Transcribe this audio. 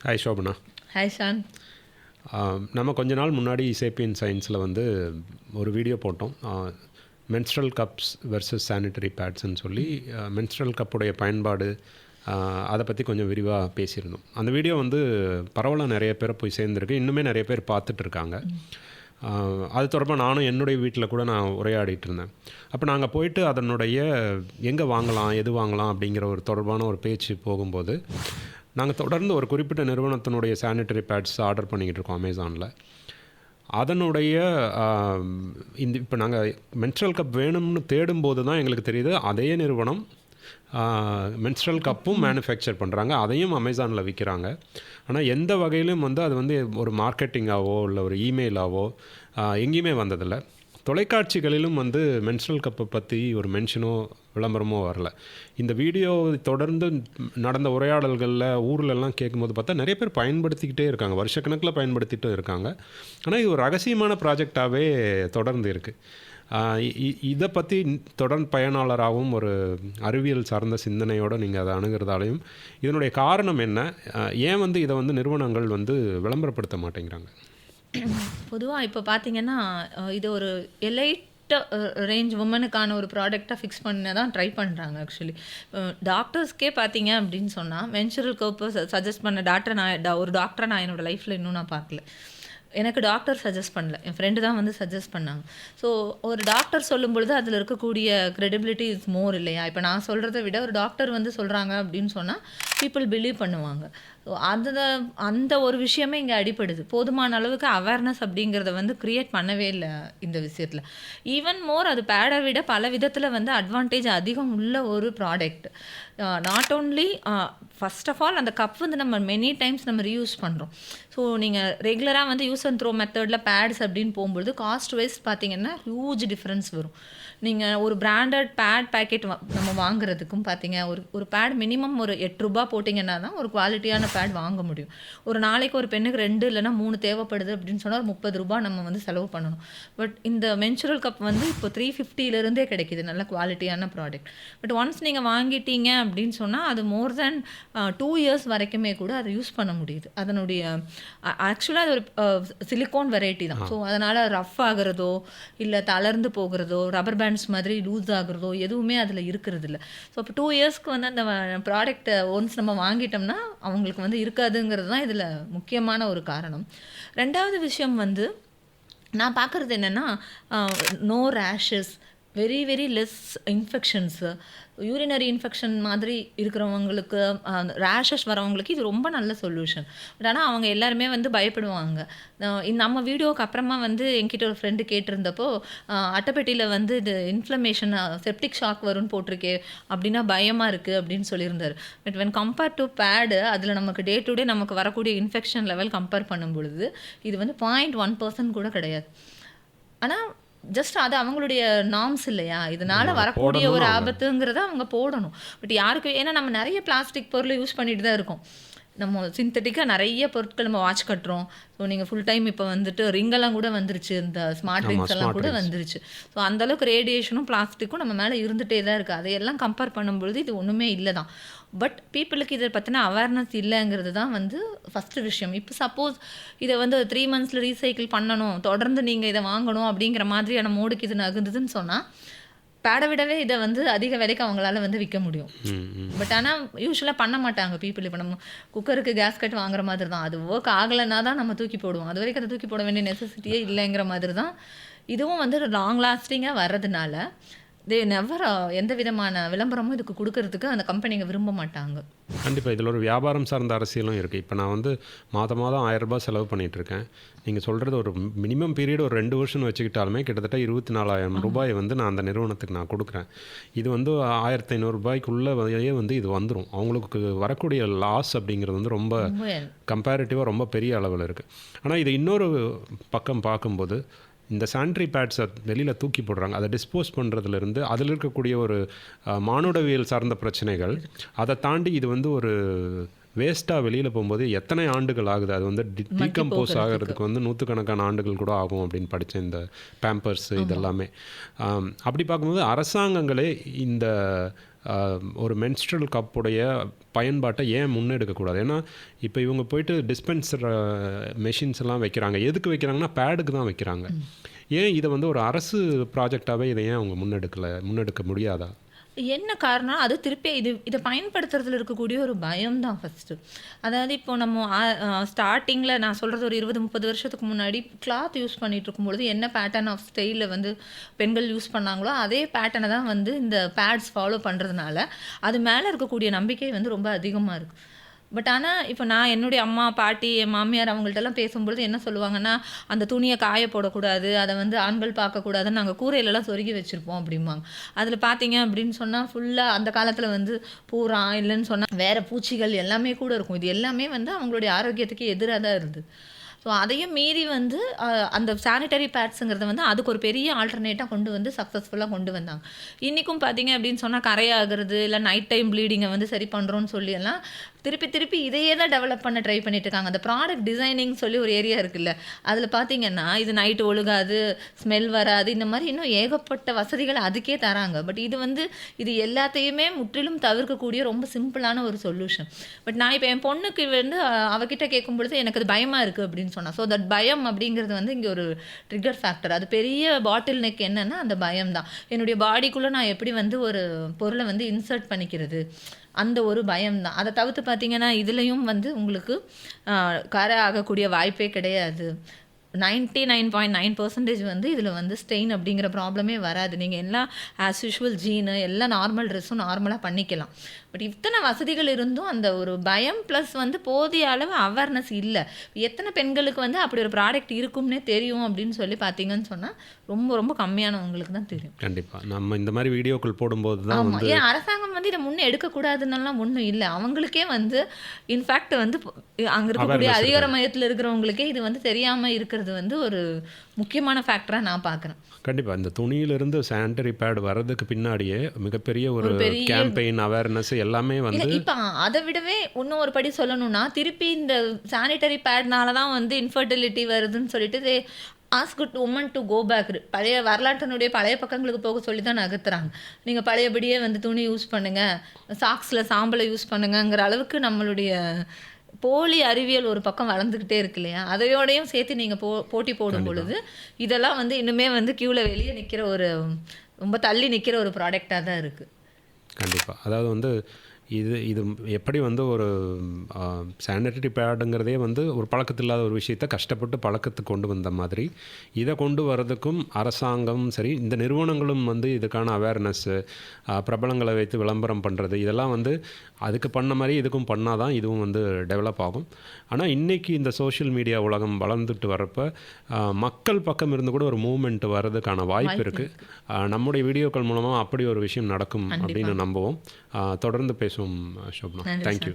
Hi Shobana. Hi Shawn. நம்ம கொஞ்ச நாள் முன்னாடி சேப்பியன் சயின்ஸில் வந்து ஒரு வீடியோ போட்டோம். மென்ஸ்ட்ரல் கப்ஸ் வெர்சஸ் சானிட்டரி பேட்ஸ்ன்னு சொல்லி மென்ஸ்ட்ரல் கப்புடைய பயன்பாடு அதை பற்றி கொஞ்சம் விரிவாக பேசியிருந்தோம். அந்த வீடியோ வந்து பரவலாக நிறைய பேரை போய் சேர்ந்துருக்கு, இன்னுமே நிறைய பேர் பார்த்துட்ருக்காங்க. அது தொடர்பாக நானும் என்னுடைய வீட்டில் கூட நான் உரையாடிட்டு இருந்தேன். அப்போ நாங்கள் போயிட்டு அதனுடைய எங்கே வாங்கலாம் எது வாங்கலாம் அப்படிங்கிற ஒரு தொடர்பான ஒரு பேச்சு போகும்போது நாங்கள் தொடர்ந்து ஒரு குறிப்பிட்ட நிறுவனத்தினுடைய சானிட்டரி பேட்ஸ் ஆர்டர் பண்ணிக்கிட்டு இருக்கோம் அமேசானில். அதனுடைய இந்த இப்போ நாங்கள் மென்ஸ்ட்ரல் கப் வேணும்னு தேடும்போது தான் எங்களுக்கு தெரியுது அதே நிறுவனம் மென்ஸ்ட்ரல் கப்பும் மேனுஃபேக்சர் பண்ணுறாங்க, அதையும் அமேசானில் விற்கிறாங்க. ஆனால் எந்த வகையிலும் வந்து அது வந்து ஒரு மார்க்கெட்டிங்காவோ இல்லை ஒரு இமெயிலாவோ எங்கேயுமே வந்ததில்லை. தொலைக்காட்சிகளிலும் வந்து மென்ஸ்ட்ரல் கப்பை பற்றி ஒரு மென்ஷனோ விளம்பரமோ வரல. இந்த வீடியோ தொடர்ந்து நடந்த உரையாடல்களில் ஊர்லெல்லாம் கேட்கும்போது பார்த்தா நிறைய பேர் பயன்படுத்திக்கிட்டே இருக்காங்க, வருஷக்கணக்கில் பயன்படுத்திகிட்டு இருக்காங்க. ஆனால் இது ஒரு ரகசியமான ப்ராஜெக்டாகவே தொடர்ந்து இருக்குது. இதை பற்றி தொடர் பயனாளராகவும் ஒரு அறிவியல் சார்ந்த சிந்தனையோடு நீங்கள் அதை அணுகிறதாலையும் இதனுடைய காரணம் என்ன, ஏன் வந்து இதை வந்து நிறுவனங்கள் வந்து விளம்பரப்படுத்த மாட்டேங்கிறாங்க? பொதுவாக இப்போ பார்த்தீங்கன்னா இது ஒரு எலைட் ரேஞ்ச் உமனுக்கான ஒரு ப்ராடக்டாக ஃபிக்ஸ் பண்ண தான் ட்ரை பண்ணுறாங்க. ஆக்சுவலி டாக்டர்ஸ்க்கே பார்த்தீங்க அப்படின்னு சொன்னால் மென்சுரல் கப்பை சஜஸ்ட் பண்ண ஒரு டாக்டரை நான் என்னோடய லைஃப்பில் இன்னும் நான் பார்க்கல. எனக்கு டாக்டர் சஜஸ்ட் பண்ணல, என் ஃப்ரெண்டு தான் வந்து சஜஸ்ட் பண்ணாங்க. ஸோ ஒரு டாக்டர் சொல்லும் பொழுது அதில் இருக்கக்கூடிய க்ரெடிபிலிட்டி இஸ் மோர் இல்லையா? இப்போ நான் சொல்கிறத விட ஒரு டாக்டர் வந்து சொல்கிறாங்க அப்படின்னு சொன்னால் பீப்புள் பிலீவ் பண்ணுவாங்க. ஸோ அந்த ஒரு விஷயமே இங்கே அடிப்படுது. போதுமான அளவுக்கு அவேர்னஸ் அப்படிங்கிறத வந்து க்ரியேட் பண்ணவே இல்லை இந்த விஷயத்தில். ஈவன் மோர் அது பேடை விட பல விதத்தில் வந்து அட்வான்டேஜ் அதிகம் உள்ள ஒரு product. Not only first of all அந்த கப் வந்து நம்ம மெனி டைம்ஸ் நம்ம ரீயூஸ் பண்ணுறோம். ஸோ நீங்கள் ரெகுலராக வந்து யூஸ் அண்ட் த்ரோ மெத்தடில் பேட்ஸ் அப்படின்னு போகும்பொழுது காஸ்ட் வைஸ் பார்த்தீங்கன்னா ஹியூஜ் டிஃப்ரென்ஸ் வரும். நீங்கள் ஒரு பிராண்டட் பேட் பேக்கெட் நம்ம வாங்குறதுக்கும் பார்த்தீங்க, ஒரு பேட் மினிமம் ஒரு 8 ரூபா போட்டிங்கன்னா தான் ஒரு குவாலிட்டியான பேட் வாங்க முடியும். ஒரு நாளைக்கு ஒரு பெண்ணுக்கு 2 இல்லைனா 3 தேவைப்படுது அப்படின்னு சொன்னால் ஒரு 30 ரூபா நம்ம வந்து செலவு பண்ணணும். பட் இந்த மென்சுரல் கப் வந்து இப்போ 350 கிடைக்கிது, நல்ல குவாலிட்டியான ப்ராடக்ட். பட் ஒன்ஸ் நீங்கள் வாங்கிட்டீங்க அப்படின்னு சொன்னால் அது மோர் தேன் 2 இயர்ஸ் வரைக்குமே கூட அதை யூஸ் பண்ண முடியுது. அதனுடைய ஆக்சுவலாக அது ஒரு சிலிக்கான் வெரைட்டி தான். ஸோ அதனால் ரஃப் ஆகிறதோ இல்லை தளர்ந்து போகிறதோ ரப்பர் பேண்ட்ஸ் மாதிரி லூஸ் ஆகுறதோ எதுவுமே அதில் இருக்கிறது இல்லை. ஸோ அப்போ 2 இயர்ஸ்க்கு வந்து அந்த ப்ராடக்ட்டை ஒன்ஸ் நம்ம வாங்கிட்டோம்னா அவங்களுக்கு வந்து இருக்காதுங்கிறது தான் இதில் முக்கியமான ஒரு காரணம். ரெண்டாவது விஷயம் வந்து நான் பார்க்குறது என்னென்னா no rashes, very very less infections. Urinary infection மாதிரி இருக்கிறவங்களுக்கு, ரேஷஸ் வரவங்களுக்கு இது ரொம்ப நல்ல சொல்யூஷன். பட் ஆனால் அவங்க எல்லாருமே வந்து பயப்படுவாங்க. நம்ம வீடியோவுக்கு அப்புறமா வந்து என்கிட்ட ஒரு ஃப்ரெண்டு கேட்டிருந்தப்போ அட்டைப்பெட்டியில் வந்து இது இன்ஃப்ளமேஷன் செப்டிக் ஷாக் வரும்னு போட்டிருக்கே அப்படின்னா பயமாக இருக்குது அப்படின்னு சொல்லியிருந்தார். But when compare to pad அதில் நமக்கு டே டு டே நமக்கு வரக்கூடிய இன்ஃபெக்ஷன் லெவல் கம்பேர் பண்ணும் பொழுது இது வந்து 0.1% கூட கிடையாது. ஆனால் ஜஸ்ட் அது அவங்களுடைய நார்ம்ஸ் இல்லையா, இதனால் வரக்கூடிய ஒரு ஆபத்துங்கிறத அவங்க போடணும். பட் யாருக்கு, ஏன்னா நம்ம நிறைய பிளாஸ்டிக் பொருளை யூஸ் பண்ணிட்டு தான் இருக்கோம். நம்ம சிந்தட்டிக்காக நிறைய பொருட்கள் நம்ம வாட்ச் கட்டுறோம். ஸோ நீங்கள் ஃபுல் டைம் இப்போ வந்துட்டு ரிங்கெல்லாம் கூட வந்துருச்சு, இந்த ஸ்மார்ட் ரிங்ஸ் எல்லாம் கூட வந்துருச்சு. ஸோ அந்தளவுக்கு ரேடியேஷனும் பிளாஸ்டிக்கும் நம்ம மேலே இருந்துகிட்டே தான் இருக்குது. அதையெல்லாம் கம்பேர் பண்ணும்பொழுது இது ஒன்றுமே இல்லை தான். பட் பீப்புளுக்கு இதை பற்றின அவேர்னஸ் இல்லைங்கிறது தான் வந்து ஃபஸ்ட்டு விஷயம். இப்போ சப்போஸ் இதை வந்து 3 மந்த்ஸில் ரீசைக்கிள் பண்ணணும், தொடர்ந்து நீங்கள் இதை வாங்கணும் அப்படிங்கிற மாதிரியான மோடுக்கு இது நகுந்ததுன்னு சொன்னால் பேடை விடவே இதை வந்து அதிக விலைக்கு அவங்களால வந்து விற்க முடியும். பட் ஆனால் யூஸ்வலாக பண்ண மாட்டாங்க பீப்புள். இப்போ நம்ம குக்கருக்கு கேஸ் கட் வாங்குற மாதிரி தான், அது ஒர்க் ஆகலைன்னா தான் நம்ம தூக்கி போடுவோம். அது வரைக்கும் அதை தூக்கி போட வேண்டிய நெசசிட்டியே இல்லைங்கிற மாதிரி தான் இதுவும் வந்து லாங் லாஸ்டிங்காக வர்றதுனால எந்த விதமான விளம்பரமும் இதுக்கு கொடுக்கறதுக்கு அந்த கம்பெனிங்க விரும்ப மாட்டாங்க. கண்டிப்பாக இதில் ஒரு வியாபாரம் சார்ந்த அரசியலும் இருக்குது. இப்போ நான் வந்து மாதம் 1000 ரூபாய் செலவு பண்ணிகிட்ருக்கேன். நீங்கள் சொல்கிறது ஒரு மினிமம் பீரியட் ஒரு 2 வருஷம்னு வச்சுக்கிட்டாலுமே கிட்டத்தட்ட 24,000 ரூபாய் வந்து நான் அந்த நிறுவனத்துக்கு நான் கொடுக்குறேன். இது வந்து 1500 ரூபாய்க்குள்ளே வந்து இது வந்துடும். அவங்களுக்கு வரக்கூடிய லாஸ் அப்படிங்கிறது வந்து ரொம்ப கம்பேரிட்டிவாக ரொம்ப பெரிய அளவில் இருக்குது. ஆனால் இது இன்னொரு பக்கம் பார்க்கும்போது இந்த சானிட்டரி பேட்ஸை வெளியில் தூக்கி போடுறாங்க, அதை டிஸ்போஸ் பண்ணுறதுலேருந்து அதில் இருக்கக்கூடிய ஒரு மானுடவியல் சார்ந்த பிரச்சனைகள், அதை தாண்டி இது வந்து ஒரு வேஸ்ட்டாக வெளியில் போகும்போது எத்தனை ஆண்டுகள் ஆகுது, அது வந்து டீகம்போஸ் போகிறதுக்கு. ஆகிறதுக்கு வந்து நூற்றுக்கணக்கான ஆண்டுகள் கூட ஆகும் அப்படின்னு படித்தேன் இந்த பேம்பர்ஸ் இதெல்லாமே. அப்படி பார்க்கும்போது அரசாங்கங்களே இந்த ஒரு மென்ஸ்ட்ரல் கப்புடைய பயன்பாட்டை ஏன் முன்னெடுக்கக்கூடாது? ஏன்னா இப்போ இவங்க போயிட்டு டிஸ்பென்சர் மெஷின்ஸ் எல்லாம் வைக்கிறாங்க. எதுக்கு வைக்கிறாங்கன்னா பேடுக்கு தான் வைக்கிறாங்க. ஏன் இதை வந்து ஒரு அரசு ப்ராஜெக்டாகவே இதை ஏன் அவங்க முன்னெடுக்க முடியாதா? என்ன காரணம்? அது திருப்பி இதை பயன்படுத்துறதுல இருக்கக்கூடிய ஒரு பயம் தான் ஃபஸ்ட்டு. அதாவது இப்போ நம்ம ஸ்டார்ட்டிங்கில் நான் சொல்கிறது ஒரு 20-30 வருஷத்துக்கு முன்னாடி கிளாத் யூஸ் பண்ணிட்டு இருக்கும்பொழுது என்ன பேட்டர்ன் ஆஃப் ஸ்டைலில் வந்து பெண்கள் யூஸ் பண்ணாங்களோ அதே பேட்டர்னை தான் வந்து இந்த பேட்ஸ் ஃபாலோ பண்ணுறதுனால அது மேலே இருக்கக்கூடிய நம்பிக்கை வந்து ரொம்ப அதிகமாக இருக்குது. பட் ஆனால் இப்போ நான் என்னுடைய அம்மா, பாட்டி, என் மாமியார் அவங்கள்ட்டலாம் பேசும்பொழுது என்ன சொல்லுவாங்கன்னா, அந்த துணியை காய போடக்கூடாது, அதை வந்து ஆண்கள் பார்க்கக்கூடாதுன்னு நாங்கள் கூரையிலலாம் சொருகி வச்சுருப்போம் அப்படிம்பாங்க. அதில் பார்த்தீங்க அப்படின்னு சொன்னால் ஃபுல்லாக அந்த காலத்தில் வந்து பூரா இல்லைன்னு சொன்னால் வேறு பூச்சிகள் எல்லாமே கூட இருக்கும். இது எல்லாமே வந்து அவங்களுடைய ஆரோக்கியத்துக்கு எதிராக தான் இருந்தது. ஸோ அதையும் மீறி வந்து அந்த சானிட்டரி பேட்ஸுங்கிறத வந்து அதுக்கு ஒரு பெரிய ஆல்டர்னேட்டாக கொண்டு வந்து சக்ஸஸ்ஃபுல்லாக கொண்டு வந்தாங்க. இன்றைக்கும் பார்த்தீங்க அப்படின்னு சொன்னால் கரையாகிறது இல்லை நைட் டைம் ப்ளீடிங்கை வந்து சரி பண்ணுறோன்னு சொல்லி எல்லாம் திருப்பி இதையே தான் டெவலப் பண்ண ட்ரை பண்ணிட்டு இருக்காங்க. அந்த ப்ராடக்ட் டிசைனிங் சொல்லி ஒரு ஏரியா இருக்குல்ல, அதில் பார்த்தீங்கன்னா இது நைட்டு ஒழுகாது, ஸ்மெல் வராது, இந்த மாதிரி இன்னும் ஏகப்பட்ட வசதிகள் அதுக்கே தராங்க. பட் இது எல்லாத்தையுமே முற்றிலும் தவிர்க்கக்கூடிய ரொம்ப சிம்பிளான ஒரு சொல்யூஷன். பட் நான் இப்போ என் பொண்ணுக்கு வந்து அவகிட்ட கேட்கும் பொழுது எனக்கு அது பயமாக இருக்குது அப்படின்னு சொன்னா. ஸோ தட் பயம் அப்படிங்கிறது வந்து இங்கே ஒரு ட்ரிகர் ஃபேக்டர். அது பெரிய பாட்டில் நெக் என்னன்னா அந்த பயம் தான். என்னுடைய பாடிக்குள்ளே நான் எப்படி வந்து ஒரு பொருளை வந்து இன்சர்ட் பண்ணிக்கிறது, அந்த ஒரு பயம் தான். அதை தவிர்த்து பார்த்தீங்கன்னா இதுலேயும் வந்து உங்களுக்கு கரை ஆகக்கூடிய வாய்ப்பே கிடையாது. 99.9% வந்து இதில் வந்து ஸ்டெயின் அப்படிங்கிற ப்ராப்ளமே வராது. நீங்கள் எல்லாம் ஆஸ் யூஷுவல் ஜீனு எல்லாம் நார்மல் ட்ரெஸ்ஸும் நார்மலாக பண்ணிக்கலாம். பட் இத்தனை வசதிகள் இருந்தும் அந்த ஒரு பயம் ப்ளஸ் வந்து போதிய அளவு அவேர்னஸ் இல்லை. எத்தனை பெண்களுக்கு வந்து அப்படி ஒரு ப்ராடக்ட் இருக்கும்னே தெரியும் அப்படின்னு சொல்லி பார்த்தீங்கன்னு சொன்னால் ரொம்ப ரொம்ப கம்மியானவங்களுக்கு தான் தெரியும். கண்டிப்பாக நம்ம இந்த மாதிரி வீடியோக்கள் போடும்போது தான் ஆமாம். ஏன் அரசாங்கம் வந்து இதை முன்னே எடுக்கக்கூடாதுன்னெல்லாம் ஒன்றும் இல்லை. அவங்களுக்கே வந்து இன்ஃபேக்ட் வந்து அங்கே இருக்கக்கூடிய அதிகார மையத்தில் இருக்கிறவங்களுக்கே இது வந்து தெரியாமல் இருக்கிறது வந்து ஒரு முக்கியமான ஃபேக்டராக நான் பார்க்குறேன். கண்டிப்பாக இந்த துணியிலிருந்து சானிட்டரி பேட் வர்றதுக்கு பின்னாடியே மிகப்பெரிய ஒரு கேம்பெயின் அவேர்னஸ் எல்லாமே வந்து இப்போ அதை விடவே இன்னும் ஒரு படி சொல்லணும்னா திருப்பி இந்த சானிட்டரி பேட்னால தான் வந்து இன்ஃபர்டிலிட்டி வருதுன்னு சொல்லிட்டு ask woman to go back. பழைய வரலாற்றினுடைய பழைய பக்கங்களுக்கு போக சொல்லி தான் நகர்த்துறாங்க. நீங்கள் பழையபடியே வந்து துணி யூஸ் பண்ணுங்கள், சாக்ஸில் சாம்பலை யூஸ் பண்ணுங்கங்கிற அளவுக்கு நம்மளுடைய போலி அறிவியல் ஒரு பக்கம் வளர்ந்துக்கிட்டே இருக்கு இல்லையா? அதையோடையும் சேர்த்து நீங்கள் போட்டி போடும் பொழுது இதெல்லாம் வந்து இன்னுமே வந்து க்யூவில் வெளியே நிற்கிற ஒரு ரொம்ப தள்ளி நிற்கிற ஒரு ப்ராடக்டாக தான் இருக்குது. கண்டிப்பாக. அதாவது வந்து இது எப்படி வந்து ஒரு சானிட்டரி பேடுங்கிறதே வந்து ஒரு பழக்கத்தில்லாத ஒரு விஷயத்தை கஷ்டப்பட்டு பழக்கத்துக்கு கொண்டு வந்த மாதிரி இதை கொண்டு வரதுக்கும் அரசாங்கம் சரி இந்த நிறுவனங்களும் வந்து இதுக்கான அவேர்னஸ்ஸு பிரபலங்களை வைத்து விளம்பரம் பண்ணுறது இதெல்லாம் வந்து அதுக்கு பண்ண மாதிரி இதுக்கும் பண்ணால் தான் இதுவும் வந்து டெவலப் ஆகும். ஆனால் இன்றைக்கி இந்த சோஷியல் மீடியா உலகம் வளர்ந்துட்டு வரப்போ மக்கள் பக்கம் இருந்து கூட ஒரு மூவ்மெண்ட் வர்றதுக்கான வாய்ப்பு இருக்குது. நம்முடைய வீடியோக்கள் மூலமாக அப்படி ஒரு விஷயம் நடக்கும் அப்படின்னு நம்புவோம். தொடர்ந்து பேசுவோம் ஷோபனா. தேங்க்யூ.